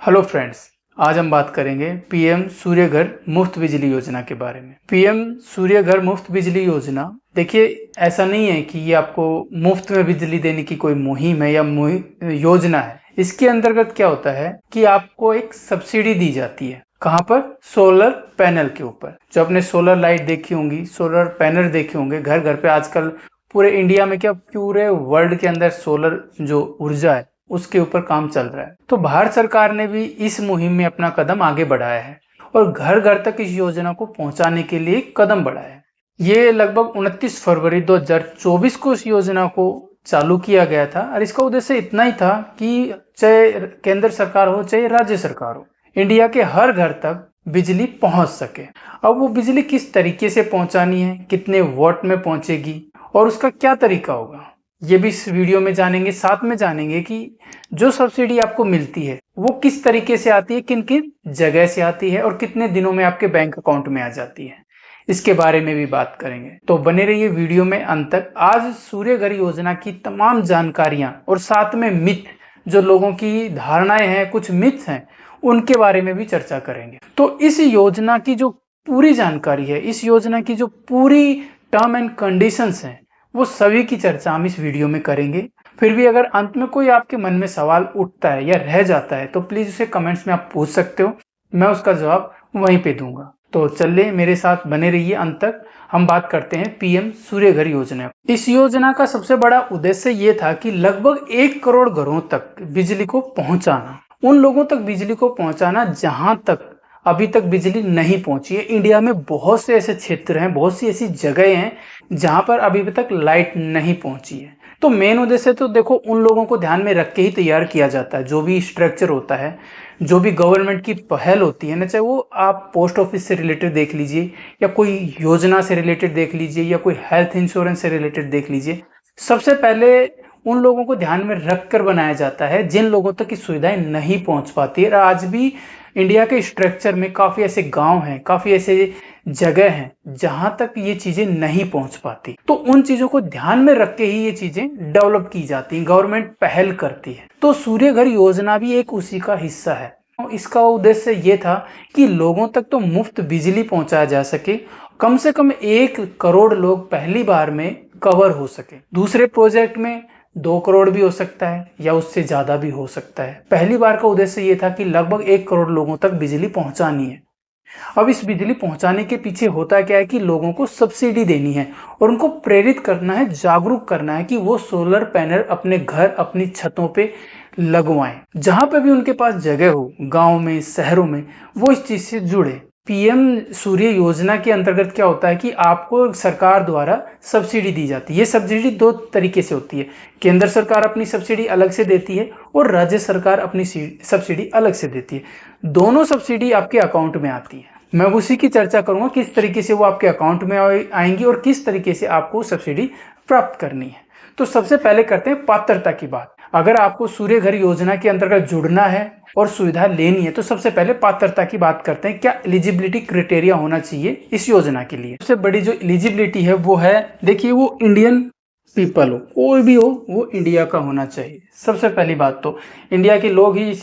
Hello friends, आज हम बात करेंगे पीएम सूर्य घर मुफ्त बिजली योजना के बारे में। पीएम सूर्य घर मुफ्त बिजली योजना, देखिए ऐसा नहीं है कि ये आपको मुफ्त में बिजली देने की कोई मुहिम है या योजना है। इसके अंतर्गत क्या होता है कि आपको एक सब्सिडी दी जाती है। कहाँ पर? सोलर पैनल के ऊपर। जो आपने सोलर लाइट देखी होंगी, सोलर पैनल देखे होंगे घर घर पे, आजकल पूरे इंडिया में क्या पूरे वर्ल्ड के अंदर सोलर जो ऊर्जा है उसके ऊपर काम चल रहा है। तो भारत सरकार ने भी इस मुहिम में अपना कदम आगे बढ़ाया है और घर घर तक इस योजना को पहुंचाने के लिए कदम बढ़ाया है। ये लगभग 29 फरवरी 2024 को इस योजना को चालू किया गया था और इसका उद्देश्य इतना ही था कि चाहे केंद्र सरकार हो चाहे राज्य सरकार हो, इंडिया के हर घर तक बिजली पहुंच सके। अब वो बिजली किस तरीके से पहुंचानी है, कितने वॉट में पहुंचेगी और उसका क्या तरीका होगा, ये भी इस वीडियो में जानेंगे। साथ में जानेंगे कि जो सब्सिडी आपको मिलती है वो किस तरीके से आती है, किन किन जगह से आती है और कितने दिनों में आपके बैंक अकाउंट में आ जाती है, इसके बारे में भी बात करेंगे। तो बने रहिए वीडियो में अंत तक। आज सूर्य घर योजना की तमाम जानकारियां और साथ में मिथ, जो लोगों की धारणाएं हैं, कुछ मिथ हैं, उनके बारे में भी चर्चा करेंगे। तो इस योजना की जो पूरी जानकारी है, इस योजना की जो पूरी टर्म एंड कंडीशंस हैं, वो सभी की चर्चा हम इस वीडियो में करेंगे। फिर भी अगर अंत में कोई आपके मन में सवाल उठता है या रह जाता है तो प्लीज उसे कमेंट्स में आप पूछ सकते हो, मैं उसका जवाब वहीं पे दूंगा। तो चलिए मेरे साथ बने रहिए अंत तक। हम बात करते हैं पीएम सूर्य घर योजना। इस योजना का सबसे बड़ा उद्देश्य ये था कि लगभग 1 करोड़ घरों तक बिजली को पहुंचाना, उन लोगों तक बिजली को पहुंचाना जहां तक अभी तक बिजली नहीं पहुंची है। इंडिया में बहुत से ऐसे क्षेत्र हैं, बहुत सी ऐसी जगह हैं जहां पर अभी तक लाइट नहीं पहुंची है। तो मेन उद्देश्य तो देखो उन लोगों को ध्यान में रख के ही तैयार किया जाता है। जो भी स्ट्रक्चर होता है, जो भी गवर्नमेंट की पहल होती है ना, चाहे वो आप पोस्ट ऑफिस से रिलेटेड देख लीजिए या कोई योजना से रिलेटेड देख लीजिए या कोई हेल्थ इंश्योरेंस से रिलेटेड देख लीजिए, सबसे पहले उन लोगों को ध्यान में रख कर बनाया जाता है जिन लोगों तक की सुविधाएं नहीं पहुंच पाती है। आज भी इंडिया के स्ट्रक्चर में काफी ऐसे गांव हैं, काफी ऐसे जगह हैं जहां तक ये चीजें नहीं पहुंच पाती। तो उन चीजों को ध्यान में रख के ही ये चीजें डेवलप की जाती हैं, गवर्नमेंट पहल करती है। तो सूर्य घर योजना भी एक उसी का हिस्सा है। इसका उद्देश्य ये था कि लोगों तक तो मुफ्त बिजली पहुंचाया जा सके, कम से कम 1 करोड़ लोग पहली बार में कवर हो सके। दूसरे प्रोजेक्ट में 2 करोड़ भी हो सकता है या उससे ज्यादा भी हो सकता है। पहली बार का उद्देश्य ये था कि लगभग 1 करोड़ लोगों तक बिजली पहुंचानी है। अब इस बिजली पहुंचाने के पीछे होता क्या है कि लोगों को सब्सिडी देनी है और उनको प्रेरित करना है, जागरूक करना है कि वो सोलर पैनल अपने घर, अपनी छतों पे लगवाएं। जहां पे भी उनके पास जगह हो, गांव में, शहरों में, वो इस चीज से जुड़े। पीएम सूर्य योजना के अंतर्गत क्या होता है कि आपको सरकार द्वारा सब्सिडी दी जाती है। ये सब्सिडी 2 तरीके से होती है। केंद्र सरकार अपनी सब्सिडी अलग से देती है और राज्य सरकार अपनी सब्सिडी अलग से देती है। दोनों सब्सिडी आपके अकाउंट में आती है। मैं उसी की चर्चा करूंगा किस तरीके से वो आपके अकाउंट में आएंगी और किस तरीके से आपको सब्सिडी प्राप्त करनी है। तो सबसे पहले करते हैं पात्रता की बात। अगर आपको सूर्य घर योजना के अंतर्गत जुड़ना है और सुविधा लेनी है तो सबसे पहले पात्रता की बात करते हैं। क्या एलिजिबिलिटी क्राइटेरिया होना चाहिए इस योजना के लिए? सबसे बड़ी जो एलिजिबिलिटी है वो है, देखिए, वो इंडियन पीपल हो, कोई भी हो, वो इंडिया का होना चाहिए। सबसे पहली बात तो इंडिया के लोग ही इस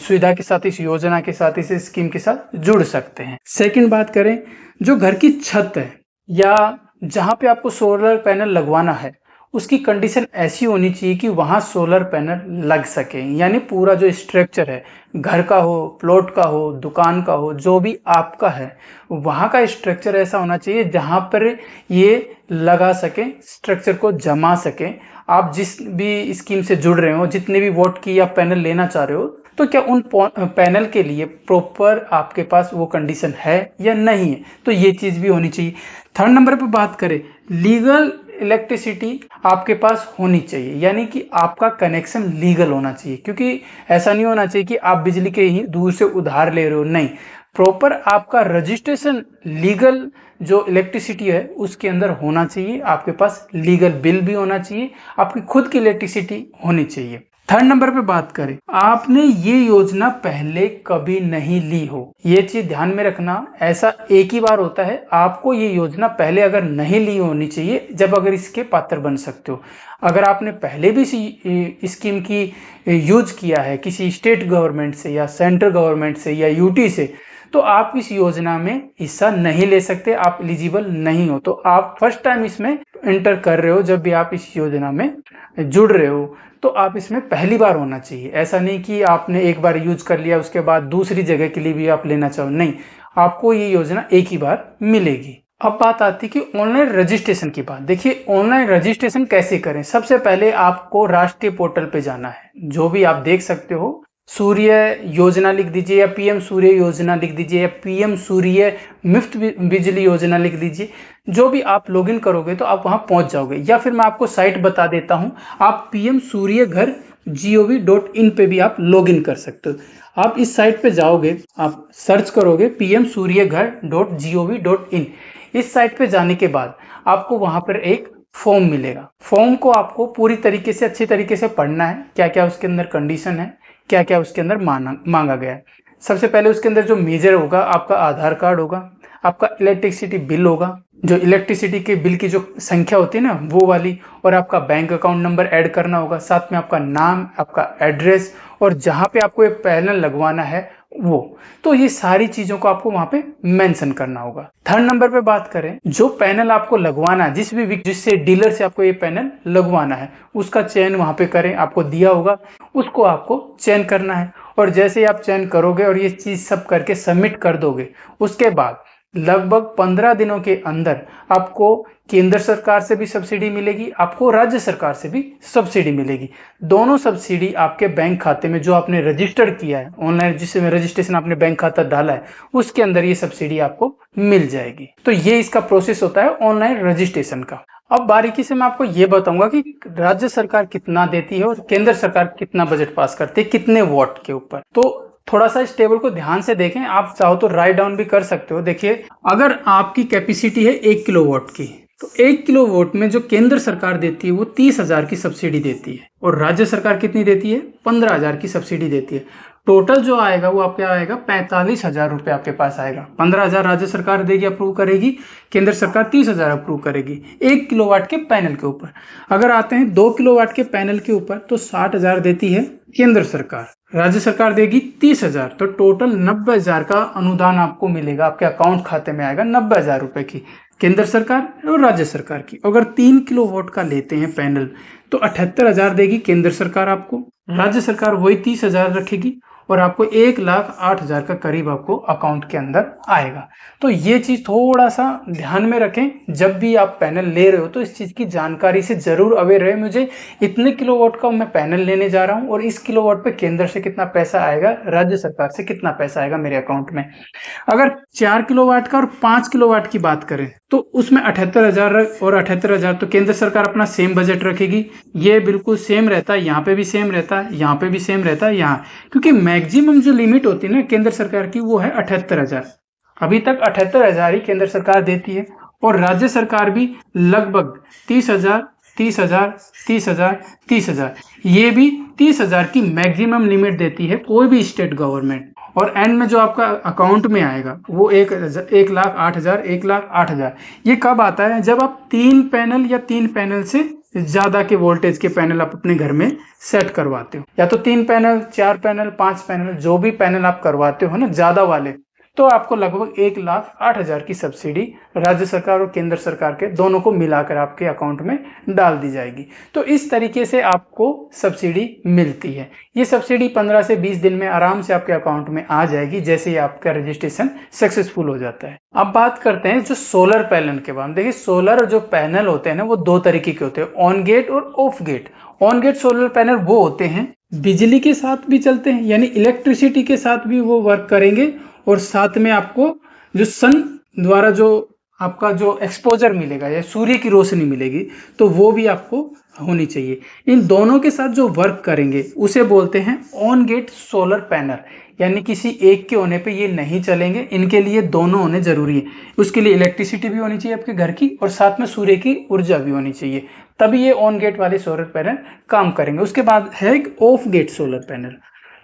सुविधा के साथ, इस योजना के साथ, इस स्कीम के साथ जुड़ सकते हैं। सेकंड बात करें, जो घर की छत है या जहां पे आपको सोलर पैनल लगवाना है, उसकी कंडीशन ऐसी होनी चाहिए कि वहां सोलर पैनल लग सके। यानी पूरा जो स्ट्रक्चर है, घर का हो, प्लॉट का हो, दुकान का हो, जो भी आपका है, वहां का स्ट्रक्चर ऐसा होना चाहिए जहां पर ये लगा सके, स्ट्रक्चर को जमा सके। आप जिस भी स्कीम से जुड़ रहे हो, जितने भी वोट की आप पैनल लेना चाह रहे हो, तो क्या उन पैनल के लिए प्रॉपर आपके पास वो कंडीशन है या नहीं है, तो ये चीज भी होनी चाहिए। थर्ड नंबर पे बात करें, लीगल इलेक्ट्रिसिटी आपके पास होनी चाहिए, यानी कि आपका कनेक्शन लीगल होना चाहिए। क्योंकि ऐसा नहीं होना चाहिए कि आप बिजली के ही दूर से उधार ले रहे हो, नहीं, प्रॉपर आपका रजिस्ट्रेशन लीगल जो इलेक्ट्रिसिटी है उसके अंदर होना चाहिए। आपके पास लीगल बिल भी होना चाहिए, आपकी खुद की इलेक्ट्रिसिटी होनी चाहिए। थर्ड नंबर पे बात करें, आपने ये योजना पहले कभी नहीं ली हो, ये चीज ध्यान में रखना। ऐसा एक ही बार होता है, आपको ये योजना पहले अगर नहीं ली होनी चाहिए जब अगर इसके पात्र बन सकते हो। अगर आपने पहले भी इस स्कीम की यूज किया है किसी स्टेट गवर्नमेंट से या सेंट्रल गवर्नमेंट से या यूटी से, तो आप इस योजना में हिस्सा नहीं ले सकते, आप एलिजिबल नहीं हो। तो आप फर्स्ट टाइम इसमें एंटर कर रहे हो, जब भी आप इस योजना में जुड़ रहे हो तो आप इसमें पहली बार होना चाहिए। ऐसा नहीं कि आपने एक बार यूज कर लिया उसके बाद दूसरी जगह के लिए भी आप लेना चाहो, नहीं, आपको ये योजना एक ही बार मिलेगी। अब बात आती है कि ऑनलाइन रजिस्ट्रेशन की बात। देखिए ऑनलाइन रजिस्ट्रेशन कैसे करें। सबसे पहले आपको राष्ट्रीय पोर्टल पे जाना है, जो भी आप देख सकते हो, सूर्य योजना लिख दीजिए या पीएम सूर्य योजना लिख दीजिए या पीएम सूर्य मुफ्त बिजली योजना लिख दीजिए। जो भी आप लॉगिन करोगे तो आप वहां पहुंच जाओगे, या फिर मैं आपको साइट बता देता हूं, आप पीएम सूर्य घर gov.in पे भी आप लॉगिन कर सकते हो। आप इस साइट पे जाओगे, आप सर्च करोगे पीएम सूर्य घर .gov.in। इस साइट पे जाने के बाद आपको वहां पर एक फॉर्म मिलेगा। फॉर्म को आपको पूरी तरीके से अच्छी तरीके से पढ़ना है, क्या क्या उसके अंदर कंडीशन है, क्या क्या उसके अंदर मांगा गया है। सबसे पहले उसके अंदर जो मेजर होगा, आपका आधार कार्ड होगा, आपका इलेक्ट्रिसिटी बिल होगा, जो इलेक्ट्रिसिटी के बिल की जो संख्या होती है ना वो वाली, और आपका बैंक अकाउंट नंबर ऐड करना होगा, साथ में आपका नाम, आपका एड्रेस, और जहां पे आपको ये पैनल लगवाना है वो। तो ये सारी चीजों को आपको वहां पे मेंशन करना होगा। थर्ड नंबर पे बात करें, जो पैनल आपको लगवाना है, जिससे डीलर से आपको ये पैनल लगवाना है, उसका चयन वहां पे करें, आपको दिया होगा, उसको आपको चयन करना है। और जैसे ही आप चयन करोगे और ये चीज सब करके सबमिट कर दोगे, उसके बाद लगभग 15 दिनों के अंदर आपको केंद्र सरकार से भी सब्सिडी मिलेगी, आपको राज्य सरकार से भी सब्सिडी मिलेगी। दोनों सब्सिडी आपके बैंक खाते में, जो आपने रजिस्टर किया है ऑनलाइन, जिसमें रजिस्ट्रेशन आपने बैंक खाता डाला है, उसके अंदर ये सब्सिडी आपको मिल जाएगी। तो ये इसका प्रोसेस होता है ऑनलाइन रजिस्ट्रेशन का। अब बारीकी से मैं आपको ये बताऊंगा कि राज्य सरकार कितना देती है और केंद्र सरकार कितना बजट पास करती है, कितने वॉट के ऊपर। तो थोड़ा सा इस टेबल को ध्यान से देखें, आप चाहो तो राइट डाउन भी कर सकते हो। देखिए अगर आपकी कैपेसिटी है 1 किलोवाट की, तो 1 किलोवाट में जो केंद्र सरकार देती है वो 30,000 की सब्सिडी देती है, और राज्य सरकार कितनी देती है, 15,000 की सब्सिडी देती है। टोटल जो आएगा वो आपके आएगा 45,000 रुपए आपके पास आएगा। 15,000 राज्य सरकार देगी, अप्रूव करेगी, केंद्र सरकार 30,000 अप्रूव करेगी 1 किलोवाट के पैनल के ऊपर। अगर आते हैं 2 किलोवाट के पैनल के ऊपर, तो 60,000 देती है केंद्र सरकार, राज्य सरकार देगी 30,000, तो टोटल 90,000 का अनुदान आपको मिलेगा, आपके अकाउंट खाते में आएगा 90,000 रुपए की केंद्र सरकार और राज्य सरकार की। अगर 3 किलोवाट का लेते हैं पैनल, तो 78,000 देगी केंद्र सरकार आपको, राज्य सरकार वही 30,000 रखेगी, और आपको 1,08,000 का करीब आपको अकाउंट के अंदर आएगा। तो ये चीज थोड़ा सा ध्यान में रखें, जब भी आप पैनल ले रहे हो तो इस चीज की जानकारी से जरूर अवेयर रहे। मुझे इतने किलोवाट का मैं पैनल लेने जा रहा हूँ, और इस किलोवाट पे केंद्र से कितना पैसा आएगा, राज्य सरकार से कितना पैसा आएगा मेरे अकाउंट में। अगर 4 किलोवाट का और 5 किलोवाट की बात करें, तो उसमें 78,000 और 78,000, तो केंद्र सरकार अपना सेम बजट रखेगी। ये बिल्कुल सेम रहता है, यहाँ पे भी सेम रहता है, यहाँ पे भी सेम रहता है, यहाँ, क्योंकि मैक्सिमम जो लिमिट होती है ना केंद्र सरकार की, वो है 78,000। अभी तक 78,000 ही केंद्र सरकार देती है, और राज्य सरकार भी लगभग 30,000, 30,000, 30,000, 30,000, ये भी 30,000 की मैक्सिमम लिमिट देती है कोई भी स्टेट गवर्नमेंट। और एंड में जो आपका अकाउंट में आएगा वो 1,08,000, 1,08,000। ये कब आता है, जब आप 3 पैनल या 3 पैनल से ज्यादा के वोल्टेज के पैनल आप अपने घर में सेट करवाते हो, या तो 3 पैनल, 4 पैनल, 5 पैनल, जो भी पैनल आप करवाते हो ना ज्यादा वाले, तो आपको लगभग 1,08,000 की सब्सिडी राज्य सरकार और केंद्र सरकार के दोनों को मिलाकर आपके अकाउंट में डाल दी जाएगी। तो इस तरीके से आपको सब्सिडी मिलती है। ये सब्सिडी 15 से 20 दिन में आराम से आपके अकाउंट में आ जाएगी, जैसे ही आपका रजिस्ट्रेशन सक्सेसफुल हो जाता है। अब बात करते हैं जो सोलर पैनल के बाद। देखिए सोलर जो पैनल होते हैं ना, वो 2 तरीके के होते हैं, ऑन गेट और off grid. On grid solar panel वो होते हैं बिजली के साथ भी चलते हैं, यानी इलेक्ट्रिसिटी के साथ भी वो वर्क करेंगे, और साथ में आपको जो सन द्वारा जो आपका जो एक्सपोजर मिलेगा या सूर्य की रोशनी मिलेगी, तो वो भी आपको होनी चाहिए। इन दोनों के साथ जो वर्क करेंगे उसे बोलते हैं ऑन गेट सोलर पैनल, यानी किसी एक के होने पे ये नहीं चलेंगे, इनके लिए दोनों होने जरूरी है। उसके लिए इलेक्ट्रिसिटी भी होनी चाहिए आपके घर की और साथ में सूर्य की ऊर्जा भी होनी चाहिए, तभी ये ऑन गेट वाले सोलर पैनल काम करेंगे। उसके बाद है एक ऑफ गेट सोलर पैनल।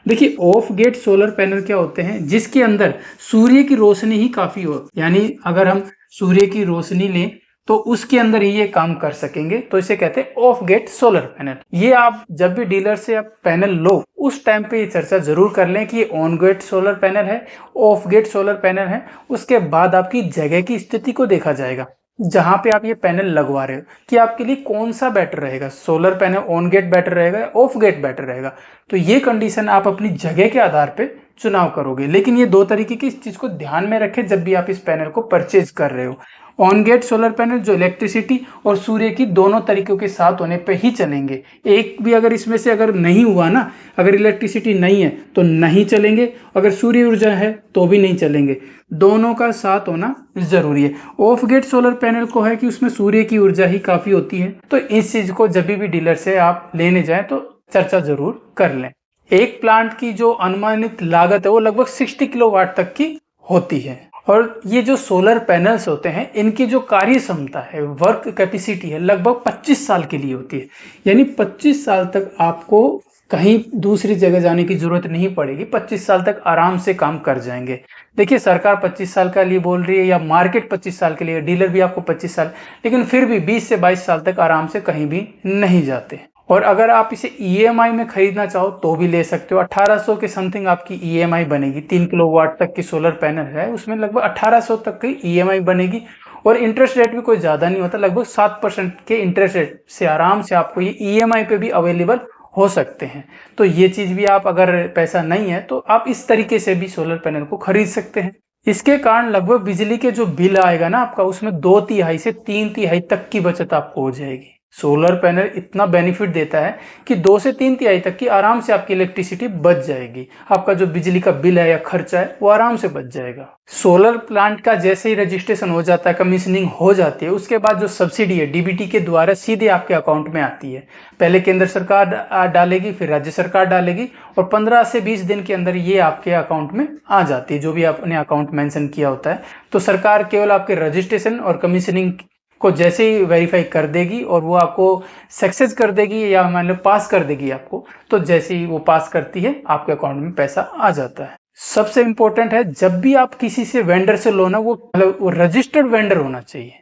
देखिए ऑफ गेट सोलर पैनल क्या होते हैं, जिसके अंदर सूर्य की रोशनी ही काफी हो, यानी अगर हम सूर्य की रोशनी लें तो उसके अंदर ही ये काम कर सकेंगे, तो इसे कहते हैं ऑफ गेट सोलर पैनल। ये आप जब भी डीलर से आप पैनल लो उस टाइम पे ये चर्चा जरूर कर लें कि ये ऑन गेट सोलर पैनल है, ऑफ गेट सोलर पैनल है। उसके बाद आपकी जगह की स्थिति को देखा जाएगा जहां पे आप ये पैनल लगवा रहे हो कि आपके लिए कौन सा बेटर रहेगा, solar panel on get better रहेगा या ऑफ गेट बेटर रहेगा। तो ये कंडीशन आप अपनी जगह के आधार पे चुनाव करोगे, लेकिन ये दो तरीके की इस चीज को ध्यान में रखें जब भी आप इस पैनल को परचेज कर रहे हो। ऑन गेट सोलर पैनल जो इलेक्ट्रिसिटी और सूर्य की दोनों तरीकों के साथ होने पे ही चलेंगे। एक भी अगर इसमें से अगर नहीं हुआ ना, अगर इलेक्ट्रिसिटी नहीं है तो नहीं चलेंगे, अगर सूर्य ऊर्जा है तो भी नहीं चलेंगे, दोनों का साथ होना जरूरी है। ऑफ गेट सोलर पैनल को है कि उसमें सूर्य की ऊर्जा ही काफी होती है, तो इस चीज को जब भी डीलर से आप लेने जाए तो चर्चा जरूर कर लें। एक प्लांट की जो अनुमानित लागत है वो लगभग 60 किलोवाट तक की होती है। और ये जो सोलर पैनल्स होते हैं इनकी जो कार्य क्षमता है, वर्क कैपेसिटी है, लगभग 25 साल के लिए होती है। यानी 25 साल तक आपको कहीं दूसरी जगह जाने की जरूरत नहीं पड़ेगी, 25 साल तक आराम से काम कर जाएंगे। देखिए सरकार 25 साल के लिए बोल रही है या मार्केट 25 साल के लिए, डीलर भी आपको 25 साल, लेकिन फिर भी 20 से 22 साल तक आराम से कहीं भी नहीं जाते। और अगर आप इसे ईएमआई में खरीदना चाहो तो भी ले सकते हो। 1800 के समथिंग आपकी ईएमआई बनेगी। 3 किलोवाट तक की सोलर पैनल है, उसमें लगभग 1800 तक की ईएमआई बनेगी। और इंटरेस्ट रेट भी कोई ज्यादा नहीं होता, लगभग 7% के इंटरेस्ट रेट से आराम से आपको ये ईएमआई पे भी अवेलेबल हो सकते हैं। तो ये चीज भी आप, अगर पैसा नहीं है तो आप इस तरीके से भी सोलर पैनल को खरीद सकते हैं। इसके कारण लगभग बिजली के जो बिल आएगा ना आपका, उसमें 2/3 से 3/3 तक की बचत आपको हो जाएगी। सोलर पैनल इतना बेनिफिट देता है कि 2 से 3/3 तक की आराम से आपकी इलेक्ट्रिसिटी बच जाएगी। आपका जो बिजली का बिल है या खर्चा है वो आराम से बच जाएगा। सोलर प्लांट का जैसे ही रजिस्ट्रेशन हो जाता है, कमीशनिंग हो जाती है, उसके बाद जो सब्सिडी है डीबीटी के द्वारा सीधे आपके अकाउंट में आती है। पहले केंद्र सरकार डालेगी, फिर राज्य सरकार डालेगी, और 15 से 20 दिन के अंदर ये आपके अकाउंट में आ जाती है, जो भी आपने अकाउंट मेंशन किया होता है। तो सरकार केवल आपके रजिस्ट्रेशन और कमीशनिंग को जैसे ही वेरीफाई कर देगी और वो आपको सक्सेस कर देगी या मान लो पास कर देगी आपको, तो जैसे ही वो पास करती है आपके अकाउंट में पैसा आ जाता है। सबसे इंपॉर्टेंट है, जब भी आप किसी से वेंडर से लो ना, वो मतलब वो रजिस्टर्ड वेंडर होना चाहिए।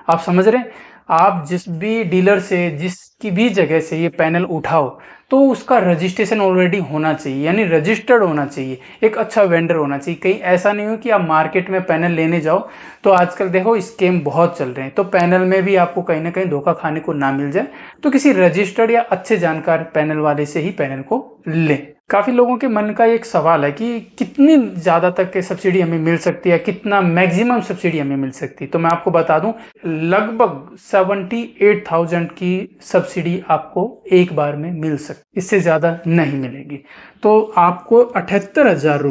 आप समझ रहे हैं, आप जिस भी डीलर से, जिसकी भी जगह से ये पैनल उठाओ तो उसका रजिस्ट्रेशन ऑलरेडी होना चाहिए, यानी रजिस्टर्ड होना चाहिए, एक अच्छा वेंडर होना चाहिए। कहीं ऐसा नहीं हो कि आप मार्केट में पैनल लेने जाओ तो आजकल देखो स्कैम बहुत चल रहे हैं, तो पैनल में भी आपको कहीं ना कहीं धोखा खाने को ना मिल जाए। तो किसी रजिस्टर्ड या अच्छे जानकार पैनल वाले से ही पैनल को लें। काफी लोगों के मन का एक सवाल है कि कितनी ज्यादा तक के सब्सिडी हमें मिल सकती है, कितना मैक्सिमम सब्सिडी हमें मिल सकती है। तो मैं आपको बता दूं, लगभग 78,000 की सब्सिडी आपको एक बार में मिल सकती, इससे ज्यादा नहीं मिलेगी। तो आपको 78,000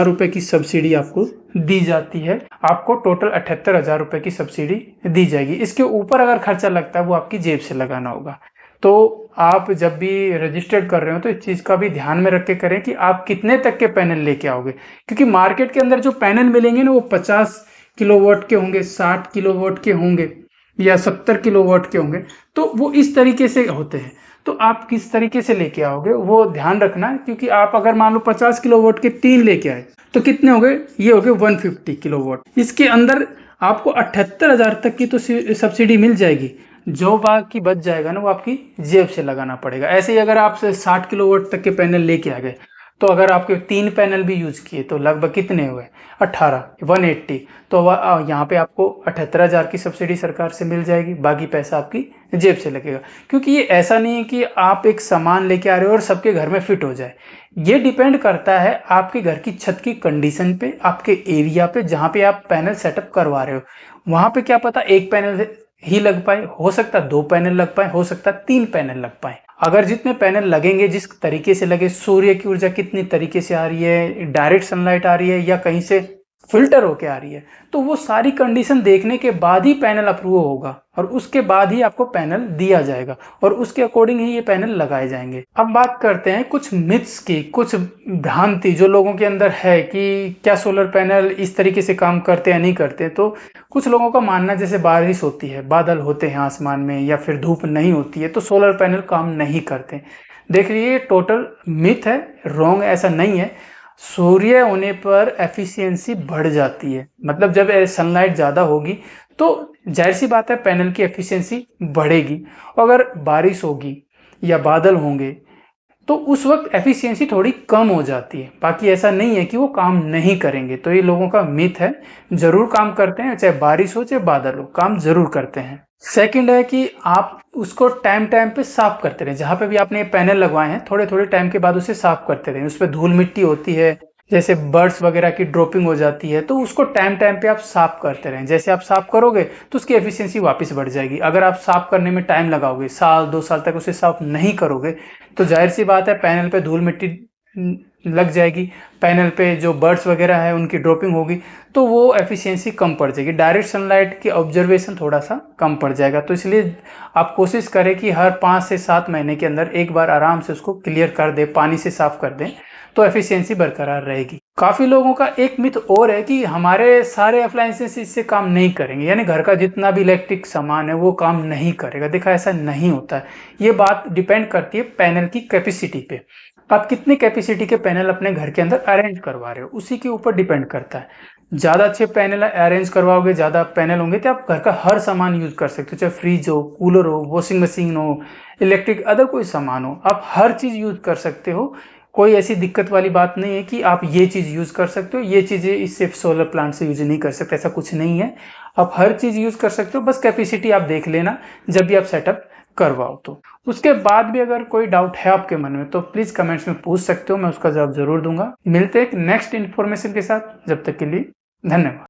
रुपए की सब्सिडी आपको दी जाती है। आपको टोटल 78,000 रुपए की सब्सिडी दी जाएगी। इसके ऊपर अगर खर्चा लगता है वो आपकी जेब से लगाना होगा। तो आप जब भी रजिस्टर्ड कर रहे हो तो इस चीज का भी ध्यान में रख के करें कि आप कितने तक के पैनल लेके आओगे, क्योंकि मार्केट के अंदर जो पैनल मिलेंगे ना वो 50 किलोवाट के होंगे, 60 किलोवाट के होंगे या 70 किलोवाट के होंगे, तो वो इस तरीके से होते हैं। तो आप किस तरीके से लेके आओगे वो ध्यान रखना है, क्योंकि आप अगर मान लो 50 किलोवाट के 3 लेके आए तो कितने हो गए, ये हो गए 150 किलोवाट। इसके अंदर आपको 78,000 तक की तो सब्सिडी मिल जाएगी, जो बाकी बच जाएगा ना वो आपकी जेब से लगाना पड़ेगा। ऐसे ही अगर आप 60 किलोवाट तक के पैनल लेके आ गए तो अगर आपके 3 पैनल भी यूज किए तो लगभग कितने हुए, 180, तो यहाँ पे आपको 78,000 की सब्सिडी सरकार से मिल जाएगी, बाकी पैसा आपकी जेब से लगेगा। क्योंकि ये ऐसा नहीं है कि आप एक सामान लेके आ रहे हो और सबके घर में फिट हो जाए। ये डिपेंड करता है आपके घर की छत की कंडीशन पे, आपके एरिया पे, जहाँ पे आप पैनल सेटअप करवा रहे हो। वहां पे क्या पता एक पैनल ही लग पाए, हो सकता है 2 पैनल लग पाए, हो सकता है 3 पैनल लग पाए। अगर जितने पैनल लगेंगे, जिस तरीके से लगे, सूर्य की ऊर्जा कितनी तरीके से आ रही है, डायरेक्ट सनलाइट आ रही है या कहीं से फिल्टर होके आ रही है। तो वो सारी कंडीशन देखने के बाद ही पैनल अप्रूव होगा और उसके बाद ही आपको पैनल दिया जाएगा और उसके अकॉर्डिंग ही ये पैनल लगाए जाएंगे। अब बात करते हैं कुछ मिथ्स की, कुछ भ्रांति जो लोगों के अंदर है कि क्या सोलर पैनल इस तरीके से काम करते या नहीं करते। तो कुछ लोगों का मानना जैसे बारिश होती है, बादल होते हैं आसमान में या फिर धूप नहीं होती है तो सोलर पैनल काम नहीं करते। देख लीजिए टोटल मिथ है, रॉन्ग, ऐसा नहीं है। सूर्य होने पर एफिशिएंसी बढ़ जाती है, मतलब जब सनलाइट ज़्यादा होगी तो जाहिर सी बात है पैनल की एफिशिएंसी बढ़ेगी। अगर बारिश होगी या बादल होंगे तो उस वक्त एफिशिएंसी थोड़ी कम हो जाती है। बाकी ऐसा नहीं है कि वो काम नहीं करेंगे। तो ये लोगों का मिथ है, जरूर काम करते हैं, चाहे बारिश हो चाहे बादल हो, काम जरूर करते हैं। सेकंड है कि आप उसको टाइम टाइम पे साफ करते रहें। जहां पे भी आपने पैनल लगवाए हैं थोड़े थोड़े टाइम के बाद उसे साफ करते रहें। उस पर धूल मिट्टी होती है, जैसे बर्ड्स वगैरह की ड्रॉपिंग हो जाती है, तो उसको टाइम टाइम पे आप साफ करते रहें। जैसे आप साफ करोगे तो उसकी एफिशिएंसी वापस बढ़ जाएगी। अगर आप साफ करने में टाइम लगाओगे, साल 2 साल तक उसे साफ नहीं करोगे तो जाहिर सी बात है पैनल पे धूल मिट्टी लग जाएगी, पैनल पे जो बर्ड्स वगैरह है उनकी ड्रॉपिंग होगी तो वो एफिशिएंसी कम पड़ जाएगी। डायरेक्ट सनलाइट की ऑब्जर्वेशन थोड़ा सा कम पड़ जाएगा। तो इसलिए आप कोशिश करें कि हर 5 से 7 महीने के अंदर एक बार आराम से उसको क्लियर कर दें, पानी से साफ कर दें, तो एफिशिएंसी बरकरार रहेगी। काफी लोगों का एक मिथ और है कि हमारे सारे अप्लायंसेस इससे काम नहीं करेंगे, यानी घर का जितना भी इलेक्ट्रिक सामान है वो काम नहीं करेगा। देखा, ऐसा नहीं होता है। ये बात डिपेंड करती है पैनल की कैपेसिटी पे। आप कितनी कैपेसिटी के पैनल अपने घर के अंदर अरेंज करवा रहे हो, उसी के ऊपर डिपेंड करता है। ज्यादा अच्छे पैनल अरेंज करवाओगे, ज्यादा पैनल होंगे तो आप घर का हर सामान यूज कर सकते हो, चाहे फ्रिज हो, कूलर हो, वॉशिंग मशीन हो, इलेक्ट्रिक अदर कोई सामान हो, आप हर चीज यूज कर सकते हो। कोई ऐसी दिक्कत वाली बात नहीं है कि आप ये चीज यूज कर सकते हो, ये चीजें इससे सोलर प्लांट से यूज नहीं कर सकते, ऐसा कुछ नहीं है। आप हर चीज यूज कर सकते हो, बस कैपेसिटी आप देख लेना जब भी आप सेटअप करवाओ। तो उसके बाद भी अगर कोई डाउट है आपके मन में तो प्लीज कमेंट्स में पूछ सकते हो, मैं उसका जवाब जरूर दूंगा। मिलते हैं एक नेक्स्ट इन्फॉर्मेशन के साथ, जब तक के लिए धन्यवाद।